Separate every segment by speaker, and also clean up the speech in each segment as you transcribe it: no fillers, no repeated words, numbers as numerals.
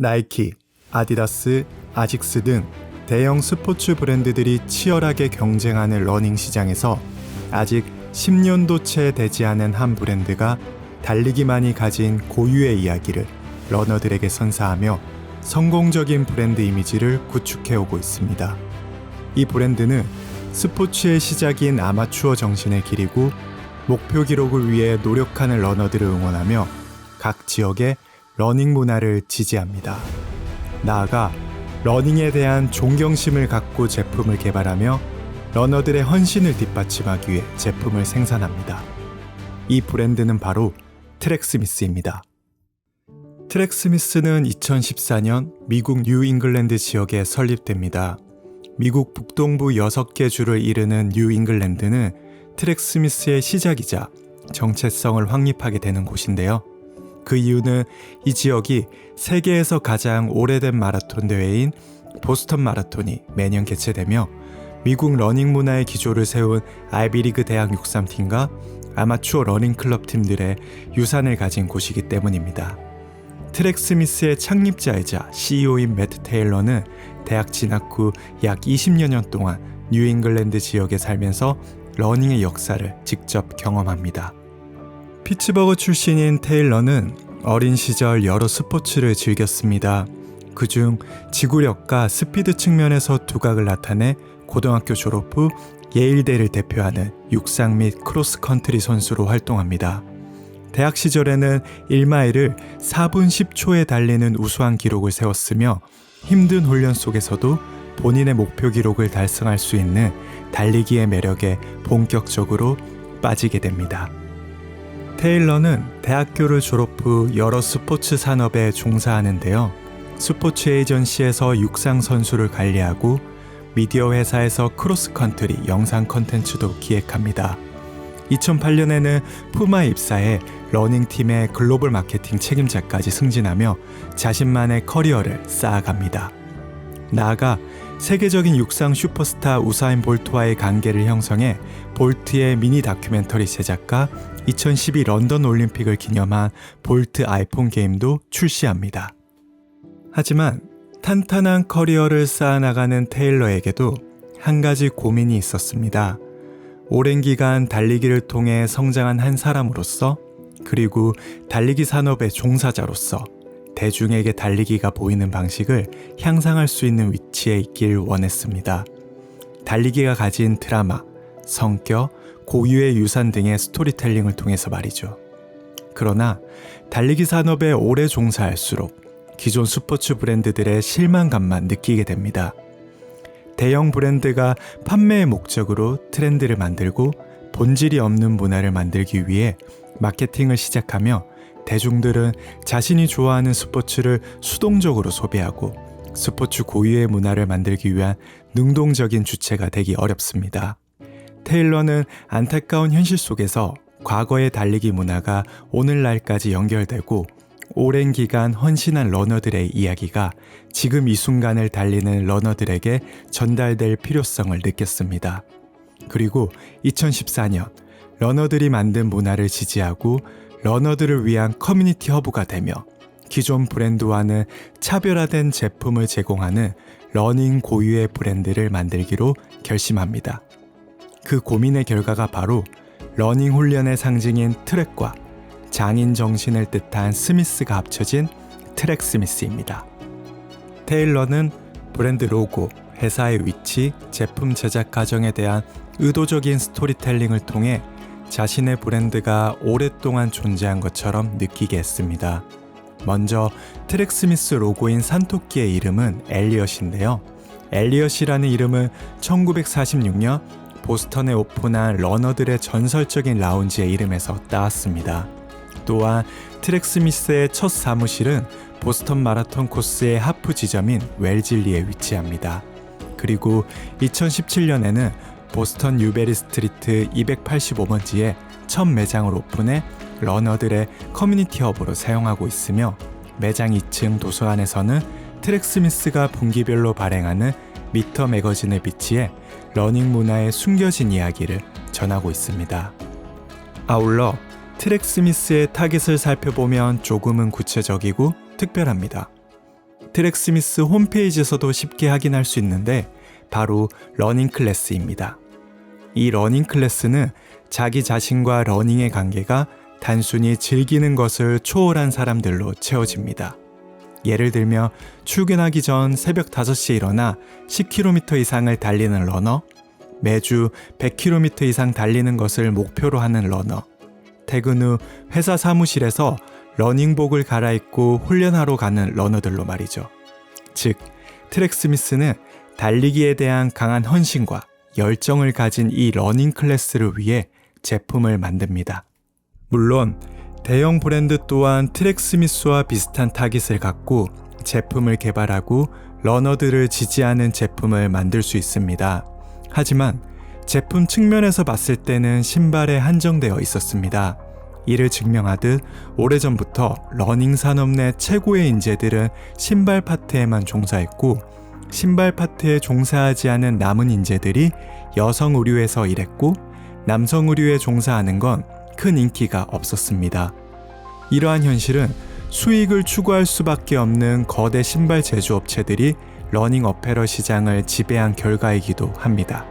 Speaker 1: 나이키, 아디다스, 아식스 등 대형 스포츠 브랜드들이 치열하게 경쟁하는 러닝 시장에서 아직 10년도 채 되지 않은 한 브랜드가 달리기만이 가진 고유의 이야기를 러너들에게 선사하며 성공적인 브랜드 이미지를 구축해오고 있습니다. 이 브랜드는 스포츠의 시작인 아마추어 정신을 기리고 목표 기록을 위해 노력하는 러너들을 응원하며 각 지역의 러닝 문화를 지지합니다. 나아가 러닝에 대한 존경심을 갖고 제품을 개발하며 러너들의 헌신을 뒷받침하기 위해 제품을 생산합니다. 이 브랜드는 바로 트랙스미스입니다. 트랙스미스는 2014년 미국 뉴잉글랜드 지역에 설립됩니다. 미국 북동부 6개 주를 이루는 뉴잉글랜드는 트랙스미스의 시작이자 정체성을 확립하게 되는 곳인데요. 그 이유는 이 지역이 세계에서 가장 오래된 마라톤 대회인 보스턴 마라톤이 매년 개최되며 미국 러닝 문화의 기조를 세운 아이비리그 대학 63팀과 아마추어 러닝 클럽 팀들의 유산을 가진 곳이기 때문입니다. 트랙스미스의 창립자이자 CEO인 매트 테일러는 대학 진학 후 약 20여 년 동안 뉴잉글랜드 지역에 살면서 러닝의 역사를 직접 경험합니다. 피츠버그 출신인 테일러는 어린 시절 여러 스포츠를 즐겼습니다. 그중 지구력과 스피드 측면에서 두각을 나타내 고등학교 졸업 후 예일대를 대표하는 육상 및 크로스컨트리 선수로 활동합니다. 대학 시절에는 1마일을 4분 10초에 달리는 우수한 기록을 세웠으며 힘든 훈련 속에서도 본인의 목표 기록을 달성할 수 있는 달리기의 매력에 본격적으로 빠지게 됩니다. 테일러는 대학교를 졸업 후 여러 스포츠 산업에 종사하는데요. 스포츠 에이전시에서 육상 선수를 관리하고 미디어 회사에서 크로스컨트리 영상 컨텐츠도 기획합니다. 2008년에는 푸마에 입사해 러닝팀의 글로벌 마케팅 책임자까지 승진하며 자신만의 커리어를 쌓아갑니다. 나아가 세계적인 육상 슈퍼스타 우사인 볼트와의 관계를 형성해 볼트의 미니 다큐멘터리 제작과 2012 런던 올림픽을 기념한 볼트 아이폰 게임도 출시합니다. 하지만 탄탄한 커리어를 쌓아나가는 테일러에게도 한 가지 고민이 있었습니다. 오랜 기간 달리기를 통해 성장한 한 사람으로서 그리고 달리기 산업의 종사자로서 대중에게 달리기가 보이는 방식을 향상할 수 있는 위치에 있길 원했습니다. 달리기가 가진 드라마, 성격, 고유의 유산 등의 스토리텔링을 통해서 말이죠. 그러나 달리기 산업에 오래 종사할수록 기존 스포츠 브랜드들의 실망감만 느끼게 됩니다. 대형 브랜드가 판매의 목적으로 트렌드를 만들고 본질이 없는 문화를 만들기 위해 마케팅을 시작하며 대중들은 자신이 좋아하는 스포츠를 수동적으로 소비하고 스포츠 고유의 문화를 만들기 위한 능동적인 주체가 되기 어렵습니다. 테일러는 안타까운 현실 속에서 과거의 달리기 문화가 오늘날까지 연결되고 오랜 기간 헌신한 러너들의 이야기가 지금 이 순간을 달리는 러너들에게 전달될 필요성을 느꼈습니다. 그리고 2014년 러너들이 만든 문화를 지지하고 러너들을 위한 커뮤니티 허브가 되며 기존 브랜드와는 차별화된 제품을 제공하는 러닝 고유의 브랜드를 만들기로 결심합니다. 그 고민의 결과가 바로 러닝 훈련의 상징인 트랙과 장인 정신을 뜻한 스미스가 합쳐진 트랙스미스입니다. 테일러는 브랜드 로고, 회사의 위치, 제품 제작 과정에 대한 의도적인 스토리텔링을 통해 자신의 브랜드가 오랫동안 존재한 것처럼 느끼게 했습니다. 먼저 트랙스미스 로고인 산토끼의 이름은 엘리엇인데요. 엘리엇이라는 이름은 1946년 보스턴에 오픈한 러너들의 전설적인 라운지의 이름에서 따왔습니다. 또한 트랙스미스의 첫 사무실은 보스턴 마라톤 코스의 하프 지점인 웰질리에 위치합니다. 그리고 2017년에는 보스턴 뉴베리 스트리트 285번지에 첫 매장을 오픈해 러너들의 커뮤니티 허브로 사용하고 있으며 매장 2층 도서관에서는 트랙스미스가 분기별로 발행하는 미터 매거진을 비치해 러닝 문화의 숨겨진 이야기를 전하고 있습니다. 아울러 트랙스미스의 타깃을 살펴보면 조금은 구체적이고 특별합니다. 트랙스미스 홈페이지에서도 쉽게 확인할 수 있는데 바로 러닝 클래스입니다. 이 러닝 클래스는 자기 자신과 러닝의 관계가 단순히 즐기는 것을 초월한 사람들로 채워집니다. 예를 들며 출근하기 전 새벽 5시에 일어나 10km 이상을 달리는 러너, 매주 100km 이상 달리는 것을 목표로 하는 러너, 퇴근 후 회사 사무실에서 러닝복을 갈아입고 훈련하러 가는 러너들로 말이죠. 즉, 트랙스미스는 달리기에 대한 강한 헌신과 열정을 가진 이 러닝 클래스를 위해 제품을 만듭니다. 물론 대형 브랜드 또한 트랙스미스와 비슷한 타깃을 갖고 제품을 개발하고 러너들을 지지하는 제품을 만들 수 있습니다. 하지만 제품 측면에서 봤을 때는 신발에 한정되어 있었습니다. 이를 증명하듯 오래전부터 러닝 산업 내 최고의 인재들은 신발 파트에만 종사했고 신발 파트에 종사하지 않은 남은 인재들이 여성 의류에서 일했고 남성 의류에 종사하는 건 큰 인기가 없었습니다. 이러한 현실은 수익을 추구할 수밖에 없는 거대 신발 제조업체들이 러닝 어페럴 시장을 지배한 결과이기도 합니다.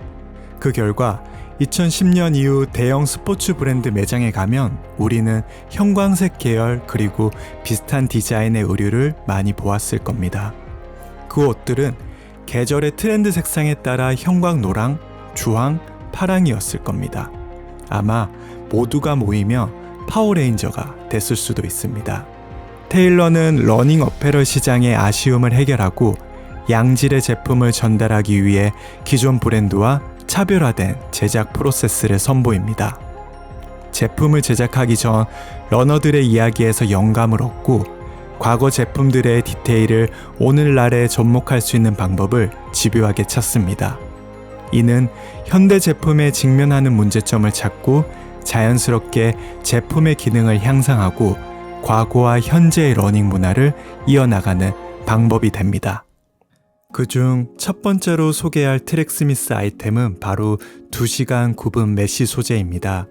Speaker 1: 그 결과 2010년 이후 대형 스포츠 브랜드 매장에 가면 우리는 형광색 계열 그리고 비슷한 디자인의 의류를 많이 보았을 겁니다. 그 옷들은 계절의 트렌드 색상에 따라 형광노랑, 주황, 파랑이었을 겁니다. 아마 모두가 모이면 파워레인저가 됐을 수도 있습니다. 테일러는 러닝 어페럴 시장의 아쉬움을 해결하고 양질의 제품을 전달하기 위해 기존 브랜드와 차별화된 제작 프로세스를 선보입니다. 제품을 제작하기 전 러너들의 이야기에서 영감을 얻고 과거 제품들의 디테일을 오늘날에 접목할 수 있는 방법을 집요하게 찾습니다. 이는 현대 제품에 직면하는 문제점을 찾고 자연스럽게 제품의 기능을 향상하고 과거와 현재의 러닝 문화를 이어나가는 방법이 됩니다. 그중 첫 번째로 소개할 트랙스미스 아이템은 바로 2시간 구분 메쉬 소재입니다.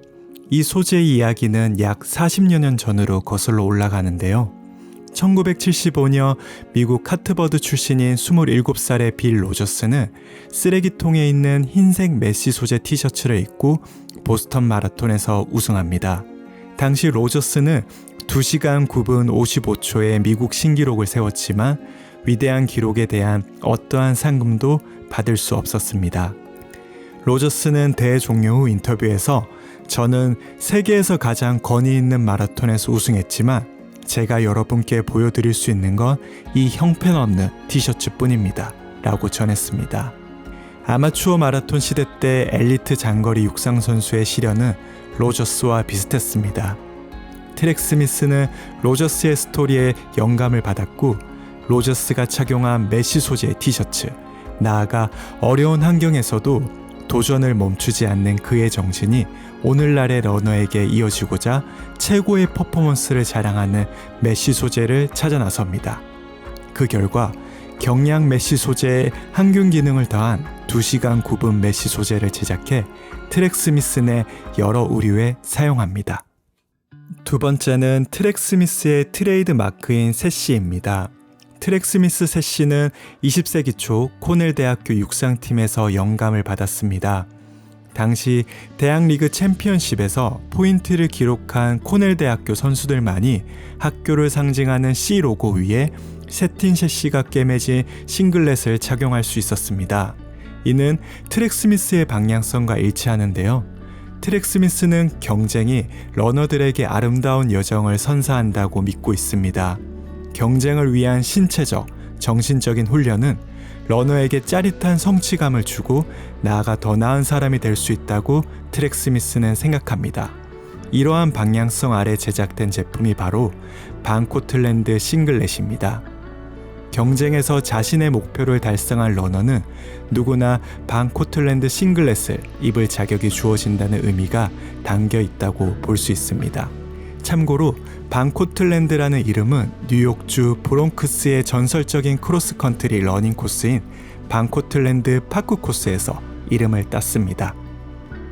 Speaker 1: 이 소재의 이야기는 약 40여 년 전으로 거슬러 올라가는데요. 1975년 미국 카트버드 출신인 27살의 빌 로저스는 쓰레기통에 있는 흰색 메쉬 소재 티셔츠를 입고 보스턴 마라톤에서 우승합니다. 당시 로저스는 2시간 9분 55초의 미국 신기록을 세웠지만 위대한 기록에 대한 어떠한 상금도 받을 수 없었습니다. 로저스는 대회 종료 후 인터뷰에서 저는 세계에서 가장 권위 있는 마라톤에서 우승했지만 제가 여러분께 보여드릴 수 있는 건 이 형편없는 티셔츠뿐입니다. 라고 전했습니다. 아마추어 마라톤 시대 때 엘리트 장거리 육상 선수의 시련은 로저스와 비슷했습니다. 트랙스미스는 로저스의 스토리에 영감을 받았고 로저스가 착용한 메쉬 소재의 티셔츠, 나아가 어려운 환경에서도 도전을 멈추지 않는 그의 정신이 오늘날의 러너에게 이어지고자 최고의 퍼포먼스를 자랑하는 메쉬 소재를 찾아 나섭니다. 그 결과 경량 메쉬 소재에 항균 기능을 더한 2시간 9분 메쉬 소재를 제작해 트랙스미스 내 여러 의류에 사용합니다. 두 번째는 트랙스미스의 트레이드 마크인 세시입니다. 트랙스미스 세시는 20세기 초 코넬 대학교 육상팀에서 영감을 받았습니다. 당시 대학리그 챔피언십에서 포인트를 기록한 코넬 대학교 선수들만이 학교를 상징하는 C 로고 위에 세틴 셰시가 꿰매진 싱글렛을 착용할 수 있었습니다. 이는 트랙스미스의 방향성과 일치하는데요. 트랙스미스는 경쟁이 러너들에게 아름다운 여정을 선사한다고 믿고 있습니다. 경쟁을 위한 신체적, 정신적인 훈련은 러너에게 짜릿한 성취감을 주고 나아가 더 나은 사람이 될 수 있다고 트랙스미스는 생각합니다. 이러한 방향성 아래 제작된 제품이 바로 반코틀랜드 싱글렛입니다. 경쟁에서 자신의 목표를 달성한 러너는 누구나 반코틀랜드 싱글렛을 입을 자격이 주어진다는 의미가 담겨 있다고 볼 수 있습니다. 참고로 반코틀랜드라는 이름은 뉴욕주 브롱크스의 전설적인 크로스컨트리 러닝 코스인 반코틀랜드 파크 코스에서 이름을 땄습니다.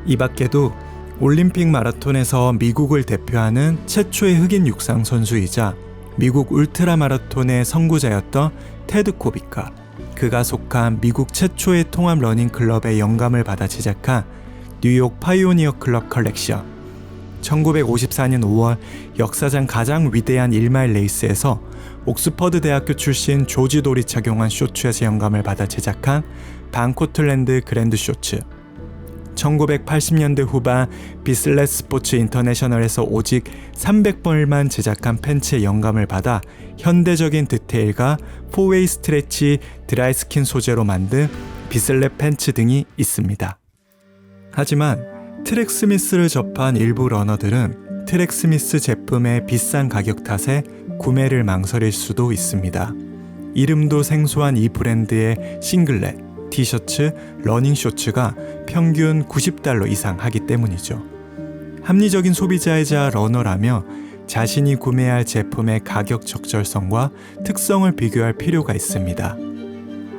Speaker 1: 이 밖에도 올림픽 마라톤에서 미국을 대표하는 최초의 흑인 육상 선수이자 미국 울트라 마라톤의 선구자였던 테드 코비카, 그가 속한 미국 최초의 통합 러닝 클럽의 영감을 받아 제작한 뉴욕 파이오니어 클럽 컬렉션. 1954년 5월 역사상 가장 위대한 1마일 레이스에서 옥스퍼드 대학교 출신 조지 돌이 착용한 쇼츠에서 영감을 받아 제작한 반코틀랜드 그랜드 쇼츠. 1980년대 후반 비슬렛 스포츠 인터내셔널에서 오직 300벌만 제작한 팬츠의 영감을 받아 현대적인 디테일과 4웨이 스트레치 드라이스킨 소재로 만든 비슬렛 팬츠 등이 있습니다. 하지만 트랙 스미스를 접한 일부 러너들은 트랙 스미스 제품의 비싼 가격 탓에 구매를 망설일 수도 있습니다. 이름도 생소한 이 브랜드의 싱글렛, 티셔츠, 러닝 쇼츠가 평균 $90 이상 하기 때문이죠. 합리적인 소비자이자 러너라며 자신이 구매할 제품의 가격 적절성과 특성을 비교할 필요가 있습니다.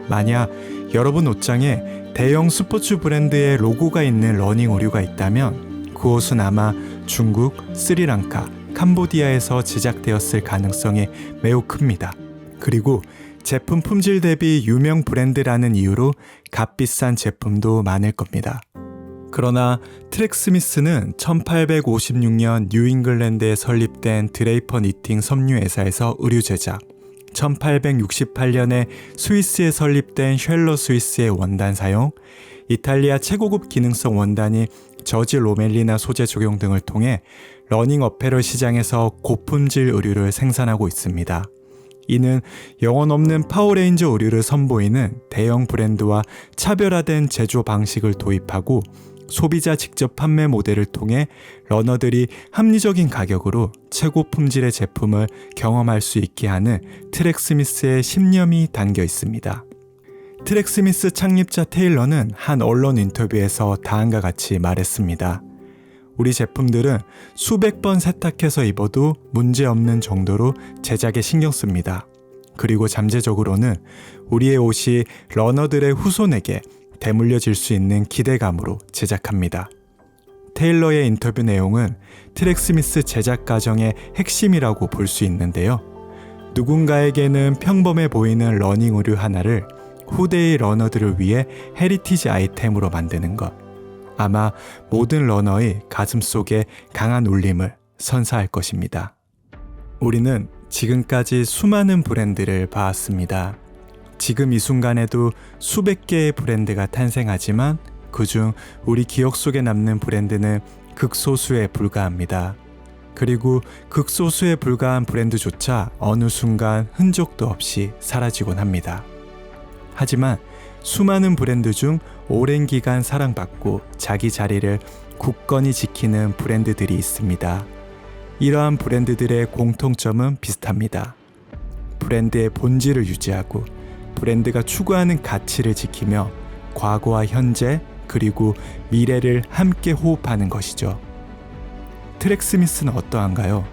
Speaker 1: 만약 여러분 옷장에 대형 스포츠 브랜드의 로고가 있는 러닝 의류가 있다면 그 옷은 아마 중국, 스리랑카, 캄보디아에서 제작되었을 가능성이 매우 큽니다. 그리고 제품 품질 대비 유명 브랜드라는 이유로 값비싼 제품도 많을 겁니다. 그러나 트랙 스미스는 1856년 뉴잉글랜드에 설립된 드레이퍼 니팅 섬유 회사에서 의류 제작, 1868년에 스위스에 설립된 쉘러 스위스의 원단 사용, 이탈리아 최고급 기능성 원단인 저지 로멜리나 소재 적용 등을 통해 러닝 어페럴 시장에서 고품질 의류를 생산하고 있습니다. 이는 영혼 없는 파워레인저 의류를 선보이는 대형 브랜드와 차별화된 제조 방식을 도입하고 소비자 직접 판매 모델을 통해 러너들이 합리적인 가격으로 최고 품질의 제품을 경험할 수 있게 하는 트랙 스미스의 신념이 담겨 있습니다. 트랙 스미스 창립자 테일러는 한 언론 인터뷰에서 다음과 같이 말했습니다. 우리 제품들은 수백 번 세탁해서 입어도 문제없는 정도로 제작에 신경 씁니다. 그리고 잠재적으로는 우리의 옷이 러너들의 후손에게 되물려질 수 있는 기대감으로 제작합니다. 테일러의 인터뷰 내용은 트랙 스미스 제작 과정의 핵심이라고 볼 수 있는데요. 누군가에게는 평범해 보이는 러닝 의류 하나를 후대의 러너들을 위해 헤리티지 아이템으로 만드는 것. 아마 모든 러너의 가슴 속에 강한 울림을 선사할 것입니다. 우리는 지금까지 수많은 브랜드를 봐왔습니다. 지금 이 순간에도 수백 개의 브랜드가 탄생하지만 그중 우리 기억 속에 남는 브랜드는 극소수에 불과합니다. 그리고 극소수에 불과한 브랜드조차 어느 순간 흔적도 없이 사라지곤 합니다. 하지만 수많은 브랜드 중 오랜 기간 사랑받고 자기 자리를 굳건히 지키는 브랜드들이 있습니다. 이러한 브랜드들의 공통점은 비슷합니다. 브랜드의 본질을 유지하고 브랜드가 추구하는 가치를 지키며 과거와 현재 그리고 미래를 함께 호흡하는 것이죠. 트랙 스미스는 어떠한가요?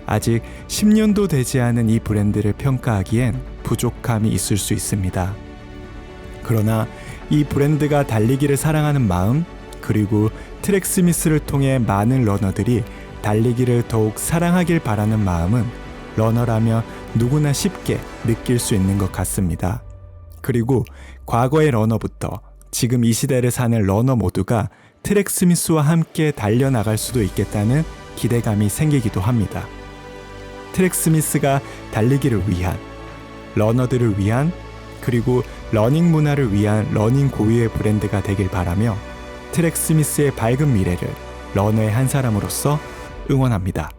Speaker 1: 아직 10년도 되지 않은 이 브랜드를 평가하기엔 부족함이 있을 수 있습니다. 그러나 이 브랜드가 달리기를 사랑하는 마음, 그리고 트랙 스미스를 통해 많은 러너들이 달리기를 더욱 사랑하길 바라는 마음은 러너라면 누구나 쉽게 느낄 수 있는 것 같습니다. 그리고 과거의 러너부터 지금 이 시대를 사는 러너 모두가 트랙 스미스와 함께 달려나갈 수도 있겠다는 기대감이 생기기도 합니다. 트랙 스미스가 달리기를 위한, 러너들을 위한, 그리고 러닝 문화를 위한 러닝 고유의 브랜드가 되길 바라며 트랙 스미스의 밝은 미래를 러너의 한 사람으로서 응원합니다.